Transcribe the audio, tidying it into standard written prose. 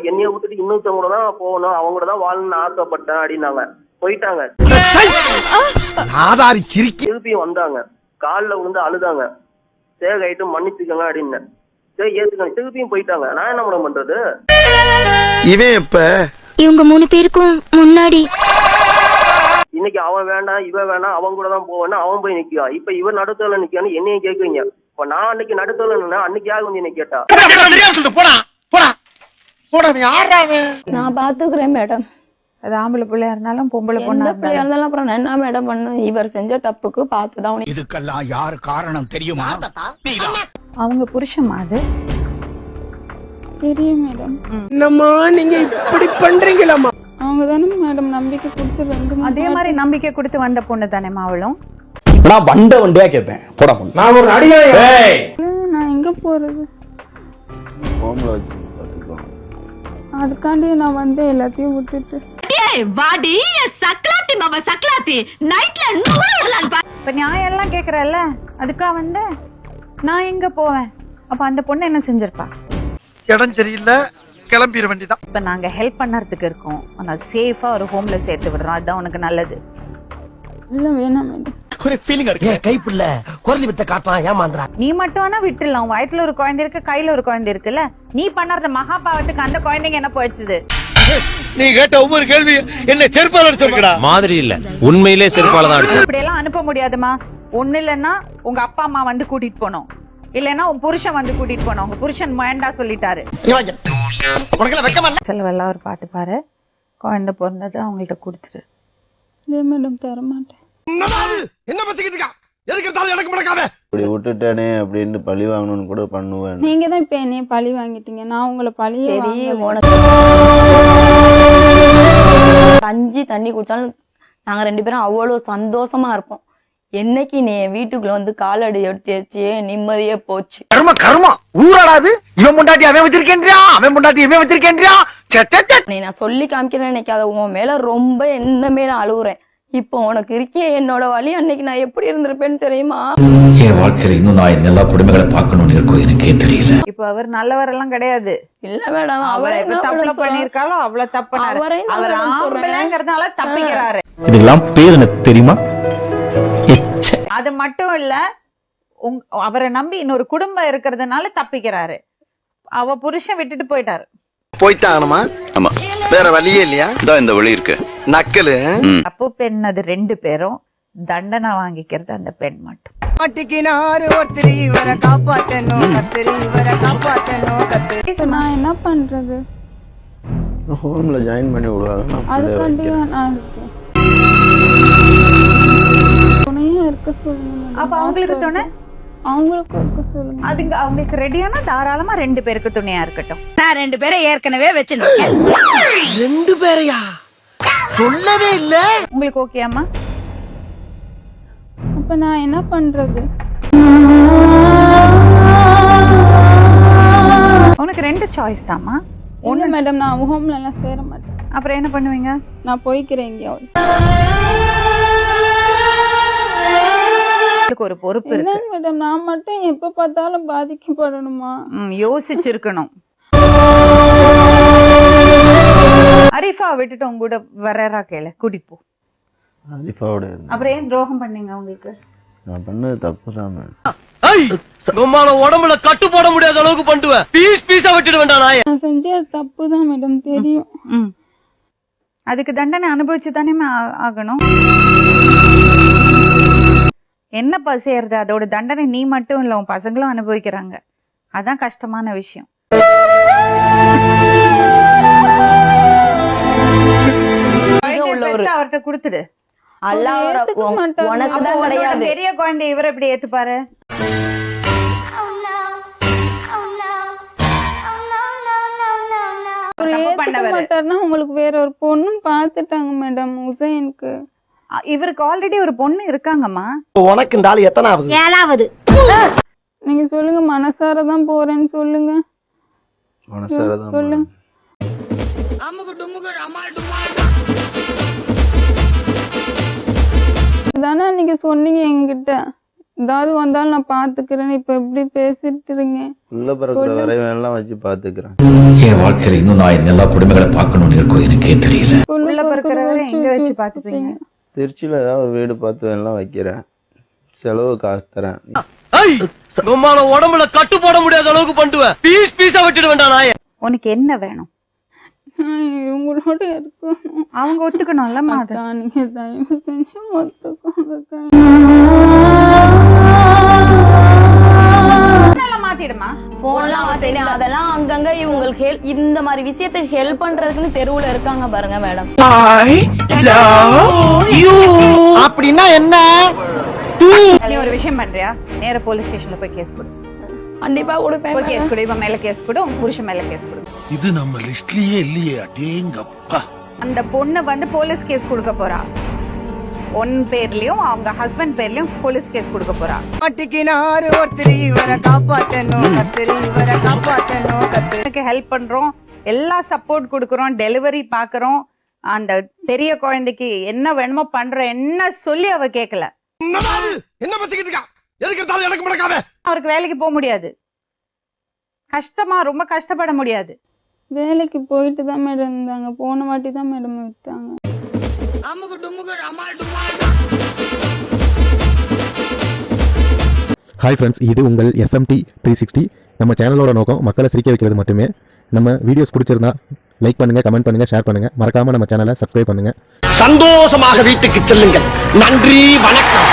என்னைய விட்டுட்டு இன்னொருத்தவங்க கூட தான் போகணும், அவங்க கூட தான் வாழணும்னு ஆசைப்பட்டேன் அப்படின்னாங்க. போயிட்டாங்க. திருப்பியும் வந்தாங்க, காலில் விழுந்து அழுதாங்க. சேக ஆயிட்டு மன்னிச்சுக்கங்க அப்படின்னு. சரி ஏத்துக்கங்க. திருப்பியும் போயிட்டாங்க. நான் என்ன மேடம் பண்றது? இவன் இப்ப இவங்க 3 பேருக்கும் முன்னாடி இன்னைக்கு அவன் வேண்டாம் இவன் வேண்டாம் அவன் கூட தான் போவேன்னா அவன் போய் நிக்கா. இப்ப இவன் நடுத்தல நிக்கான்னு என்னையும் கேக்குறீங்க. இப்ப நான் அன்னைக்கு நடுத்தல நின்னா அன்னைக்கு யாரு வந்து என்ன கேட்டா? நான் பாத்துக்கிறேன் மேடம். அது ஆம்பளை பிள்ளையா இருந்தாலும் பொம்பளை பொண்ணா இருந்தாலும் அப்புறம் நான் என்ன மேடம் பண்ணும்? இவர் செஞ்ச தப்புக்கு பார்த்துதான். இதுக்கெல்லாம் யாரு காரணம் தெரியுமா? அவங்க புருஷமா அது தெரியும் மேடம். என்னம்மா நீங்க இப்படி பண்றீங்களாமா? அவங்க தானே மேடம் நம்பிக்கை கொடுத்து அதே மாதிரி நம்பிக்கை கொடுத்து வந்த பொண்ணு தானேமா அவளும். நான் வண்டியா கேட்பேன். போட நான் ஒரு நான் எங்க போறது? அதுக்காண்டி நான் வந்து எல்லாத்தையும் விட்டுட்டு இப்ப நியாயம் எல்லாம் கேக்குறல்ல, அதுக்கா வந்து நான் எங்க போவேன்? அப்ப அந்த பொண்ணு என்ன செஞ்சிருப்பா? இடம் சரியில்லை, கிளம்பிட வேண்டியதான். இப்ப நாங்க ஹெல்ப் பண்ணறதுக்கு இருக்கோம். ஆனா சேஃபா ஒரு ஹோம்ல சேர்த்து விடுறோம். அதுதான் உனக்கு நல்லது. இல்ல வேணாம் மேடம். ஒரு ஃபீலிங் இருக்கு. கைப்புள்ள குரலி வித்த காட்டலாம் ஏமாந்துறா. நீ மட்டும் வேணா விட்டுலாம். வயித்துல ஒரு குழந்தை இருக்கு, கையில ஒரு குழந்தை இருக்குல்ல. நீ பண்ணறத மகாபாவத்துக்கு அந்த குழந்தைங்க என்ன போயிடுச்சு? நீ கேட்ட ஒவ்வொரு கேள்வி என்ன செருப்பால அடிச்சிருக்கடா மாதிரி இல்ல, உண்மையிலே செருப்பால தான் அடிச்சு. இப்படி எல்லாம் அனுப்ப முடியாதுமா. ஒண்ணு இல்லன்னா உங்க அப்பா அம்மா வந்து கூட்டிட்டு போனோம், இல்லன்னா உன் புருஷன் வந்து கூட்டிட்டு போனோம். உங்க புருஷன் வேண்டா சொல்லிட்டாரு. செலவெல்லாம் ஒரு பாட்டு பாரு. குழந்தை பிறந்தது அவங்கள்ட்ட கொடுத்துரு. மேடம் தர மாட்டேன். என்ன பசிக்கிட்டு இருக்கா? எதுக்கு எடுத்தாலும் எனக்கு மடக்காம இப்படி விட்டுட்டானே அப்படின்னு பழி வாங்கணும்னு கூட பண்ணுவேன். நீங்க தான் இப்ப என்னைய பழி வாங்கிட்டீங்க. நான் உங்களை பழி கஞ்சி தண்ணி குடிச்சாலும் நாங்க 2 பேரும் அவ்வளவு சந்தோஷமா இருப்போம். என்னைக்கு நீ வீட்டுக்குள்ள வந்து காலடி எடுத்து வச்சு நிம்மதியே போச்சு. கர்மா ஊராடாது. இவன் முண்டாட்டி அவன் வச்சிருக்கேன்றியா, அவன் முண்டாட்டி இவன் வச்சிருக்கேன்றியா. நான் சொல்லி காமிக்கிறேன். இன்னைக்கு அதை உன் மேல ரொம்ப என்ன மேல அழுகுறேன். இப்போ உனக்கு இருக்கிய என்னோட வழி அன்னைக்கு நான் எப்படி இருந்திருப்பேன்னு தெரியுமா? என் வாழ்க்கையில இன்னும் நான் எல்லா குடும்பங்களை பார்க்கணும்னு இருக்கும் எனக்கே தெரியல. இப்ப அவர் நல்லவர் எல்லாம் கிடையாது. இல்ல மேடம், அவரை தப்பு பண்ணிருக்காளோ அவ்வளவு தப்புனாரு. அவர் ஆம்பளைங்கிறதுனால தப்பிக்கிறாரு. இதெல்லாம் பேர் எனக்கு தெரியுமா? அது மட்டும் இல்ல, அவரை நம்பி இன்னொரு குடும்பம் இருக்கிறதுனால தப்பிக்கிறாரு. அவ புருஷன் விட்டுட்டு போயிட்டாரு. போயிட்டாங்கம்மா. ஆமா, வேற வழியே இல்லையா? இந்த வழி இருக்கு. நக்கலு. அப்போ பெண் அது 2 பேரும் தண்டனை வாங்கிக்கிறது அந்த பெண் மட்டும். நான் என்ன பண்றது? ஹோம்ல ஜாயின் பண்ணி விடுவாங்க. அதுக்காண்டியா நான் இருக்கேன். துணையா இருக்க சொல்லுங்க. அப்ப அவங்களுக்கு துணை அவங்களுக்கு இருக்க சொல்லுங்க. அதுங்க அவங்களுக்கு ரெடியானா தாராளமா 2 பேருக்கு துணையா இருக்கட்டும். நான் 2 பேரை ஏற்கனவே வச்சிருக்கேன். 2 பேரையா? சொல்லவே இல்ல. உங்களுக்கு ஓகேம்மா? அப்ப நான் என்ன பண்றது? உனக்கு 2 சாய்ஸ் தாமா. ஒண்ணு மேடம், நான் ஹோம்ல எல்லாம் சேர மாட்டேன். அப்புறம் என்ன பண்ணுவீங்க? நான் போய்க்கிறேன் எங்கேயாவது. ஒரு பொறுப்பு இருக்கு மேடம். நான் மட்டும் எப்ப பார்த்தாலும் பாதிக்கப்படணுமா? யோசிச்சிருக்கணும். அரிஃபா விட்டுட்டு உங்க கூட வரறா கேளு, கூட்டிட்டு போ. அரிஃபாவோட அப்புறம் ஏன் துரோகம் பண்ணீங்க? உங்களுக்கு நான் பண்ணது தப்பு தான். உடம்புல கட்டு போட முடியாத அளவுக்கு பண்ணுவேன். பீஸா விட்டுட்டு வேண்டாம். நான் செஞ்ச தப்பு தான் மேடம் தெரியும். அதுக்கு தண்டனை அனுபவிச்சு தானே ஆகணும். என்னப்பா செய்யறது? அதோட தண்டனை நீ மட்டும் இல்ல, உன் பசங்களும் அனுபவிக்கிறாங்க. அதான் கஷ்டமான விஷயம். அவர்கிட்ட கொடுத்துடு. பெரிய குழந்தை இவர் எப்படி ஏத்துப்பாரு? உங்களுக்கு வேற ஒரு பொண்ணும் பாத்துட்டாங்க மேடம், உசைனுக்கு. இவருக்கு ஆல்ரெடி ஒரு பொண்ணு இருக்காங்கம்மா. உனக்கு இந்த ஆளு எத்தனாவது? 7வது. நீங்க சொல்லுங்க, மனசாரதான் போறேன்னு சொல்லுங்க. மனசாரதான் சொல்லுங்க. தானே நீங்க சொன்னீங்க என்கிட்ட, ஏதாவது வந்தாலும் நான் பாத்துக்கிறேன். இப்ப எப்படி பேசிட்டு இருங்க? உள்ள பிறக்கிற வரைவெல்லாம் வச்சு பாத்துக்கிறேன். என் வாழ்க்கையில இன்னும் நான் எல்லா குடும்பங்களை பார்க்கணும்னு இருக்கோ எனக்கே தெரியல. உள்ள பிறக்கிறவரை எங்க வச்சு பாத்துப்பீங்க? திருச்சியில ஏதாவது ஒரு வீடு பார்த்து எல்லாம் வைக்கிறேன். செலவு காசு தரேன். உடம்புல கட்டு போட முடியாத அளவுக்கு பண்ணுவேன். பீஸ் பீஸா விட்டுட்டு வேண்டாம் நாய. உனக்கு என்ன வேணும்? இவங்களோட இருக்கணும். அவங்க ஒத்துக்கணும்லம்மா. அது நீங்க தயவு செஞ்சு ஒத்துக்கோங்க. மாத்திடுமா? போன்லாம் மாத்தினே. அதெல்லாம் அங்கங்க இவங்களுக்கு இந்த மாதிரி விஷயத்துக்கு ஹெல்ப் பண்றதுக்குன்னு தெருவுல இருக்காங்க பாருங்க மேடம். அப்படின்னா என்ன? நீ ஒரு விஷயம் பண்றியா? நேர போலீஸ் ஸ்டேஷன்ல போய் கேஸ் கொடு. கண்டிப்பா கொடுப்பேன். போய் கேஸ் கொடு. இவன் மேல கேஸ் கொடு. உன் புருஷன் மேல கேஸ் கொடு. இது நம்ம லிஸ்ட்லயே இல்லையே. அடேங்கப்பா. அந்த பொண்ணு வந்து போலீஸ் கேஸ் கொடுக்க போறா. உன் பேர்லயும் அவங்க ஹஸ்பண்ட் பேர்லயும் போலீஸ் கேஸ் கொடுக்க போறா. ஹெல்ப் பண்றோம், எல்லா சப்போர்ட் கொடுக்கறோம், டெலிவரி பாக்குறோம். அந்த பெரிய குழந்தைக்கு என்ன வேணுமோ பண்றோம். என்ன சொல்லி அவ கேட்கல. என்ன பச்சிக்கிட்டு இருக்கா? எதுக்கு இருந்தாலும் எனக்கு முடக்காம. அவருக்கு வேலைக்கு போக முடியாது. கஷ்டமா, ரொம்ப கஷ்டப்பட முடியாது. வேலைக்கு போயிட்டு தான் மேடம் இருந்தாங்க. போன வாட்டி தான் மேடம் வித்தாங்க. ஹாய் ஃப்ரெண்ட்ஸ், இது உங்கள் SMT 360. நம்ம சேனலோட நோக்கம் மக்களை சிரிக்க வைக்கிறது மட்டுமே. நம்ம வீடியோஸ் பிடிச்சிருந்தா லைக் பண்ணுங்க, கமெண்ட் பண்ணுங்க, ஷேர் பண்ணுங்க. மறக்காம நம்ம சேனலை சப்ஸ்கிரைப் பண்ணுங்க. சந்தோஷமாக வீட்டுக்கு செல்லுங்கள். நன்றி, வணக்கம்.